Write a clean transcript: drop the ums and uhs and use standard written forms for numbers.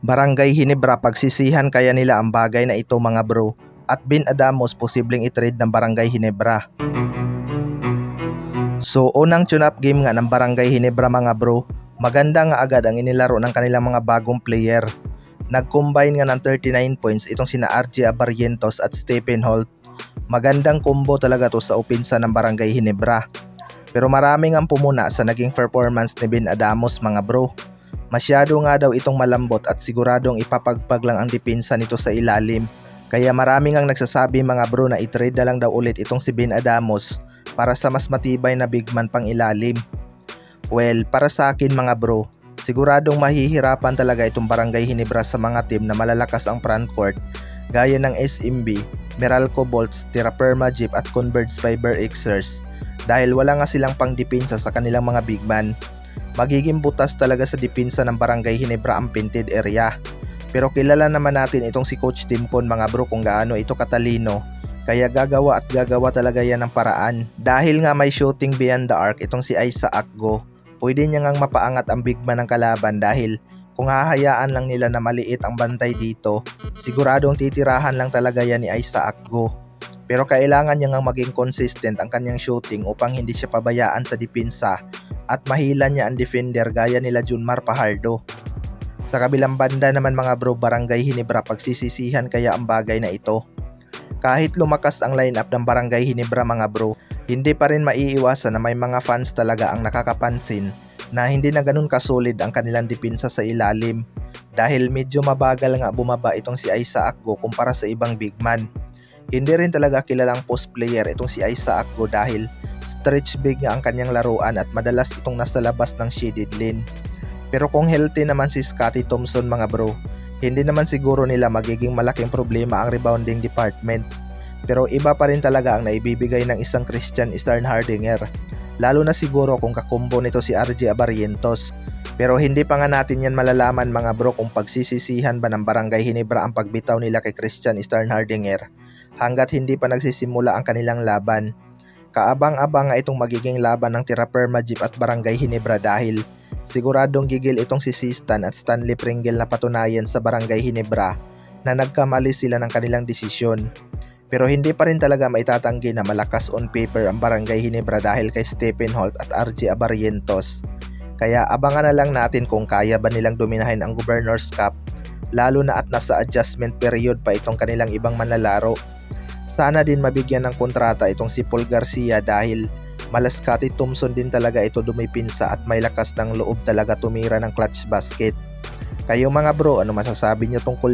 Barangay Ginebra pagsisihan kaya nila ang bagay na ito mga bro, at Bin Adamos posibleng i-trade ng Barangay Ginebra. So unang tune-up game nga ng Barangay Ginebra mga bro, maganda nga agad ang inilaro ng kanilang mga bagong player. Nag-combine nga ng 39 points itong sina RJ Abarrientos at Stephen Holt. Magandang combo talaga to sa opensa ng Barangay Ginebra. Pero maraming ang pumuna sa naging performance ni Bin Adamos mga bro. Masyado nga daw itong malambot at siguradong ipapagpag lang ang depensa nito sa ilalim. Kaya maraming ang nagsasabi mga bro na i-trade na lang daw ulit itong si Bin Adamos para sa mas matibay na big man pang ilalim. Well, para sa akin mga bro, siguradong mahihirapan talaga itong Barangay Ginebra sa mga team na malalakas ang frontcourt gaya ng SMB, Meralco Bolts, Terra Firma Jeep at Converge Fiber Xers dahil wala nga silang pang depensa sa kanilang mga big man. Magiging butas talaga sa depensa ng Barangay Ginebra ang painted area. Pero kilala naman natin itong si Coach Timcon mga bro kung gaano ito katalino. Kaya gagawa talaga yan ng paraan. Dahil nga may shooting beyond the arc itong si Isaac Akgo, pwede niya ngang mapaangat ang big man ng kalaban dahil kung hahayaan lang nila na maliit ang bantay dito, siguradong titirahan lang talaga yan ni Isaac Akgo. Pero kailangan niya ngang maging consistent ang kanyang shooting upang hindi siya pabayaan sa depensa at mahila niya ang defender gaya nila Junmar Fajardo. Sa kabilang banda naman mga bro, Barangay Ginebra pagsisisihan kaya ang bagay na ito. Kahit lumakas ang lineup ng Barangay Ginebra mga bro, hindi pa rin maiiwasan na may mga fans talaga ang nakakapansin na hindi na ganun kasolid ang kanilang depensa sa ilalim dahil medyo mabagal nga bumaba itong si Isaac Akgo kumpara sa ibang big man. Hindi rin talaga kilalang post player itong si Isaac Akgo dahil stretch big nga ang kanyang laruan at madalas itong nasa labas ng shaded lane. Pero kung healthy naman si Scottie Thompson mga bro, hindi naman siguro nila magiging malaking problema ang rebounding department. Pero iba pa rin talaga ang naibibigay ng isang Christian Sternhardinger, lalo na siguro kung kakombo nito si RJ Abarrientos. Pero hindi pa nga natin yan malalaman mga bro kung pagsisisihan ba ng Barangay Ginebra ang pagbitaw nila kay Christian Sternhardinger hanggat hindi pa nagsisimula ang kanilang laban. Kaabang-abang nga itong magiging laban ng Terra Firma Jeep at Barangay Ginebra dahil siguradong gigil itong si Sistan at Stanley Pringle na patunayan sa Barangay Ginebra na nagkamali sila ng kanilang desisyon. Pero hindi pa rin talaga maitatanggi na malakas on paper ang Barangay Ginebra dahil kay Stephen Holt at RJ Abarrientos. Kaya abangan na lang natin kung kaya ba nilang dominahin ang Governor's Cup, lalo na at nasa adjustment period pa itong kanilang ibang manlalaro. Sana din mabigyan ng kontrata itong si Paul Garcia dahil Scottie Thompson din talaga ito dumipinsa at may lakas ng loob talaga tumira ng clutch basket. Kayo mga bro, ano masasabi nyo tungkol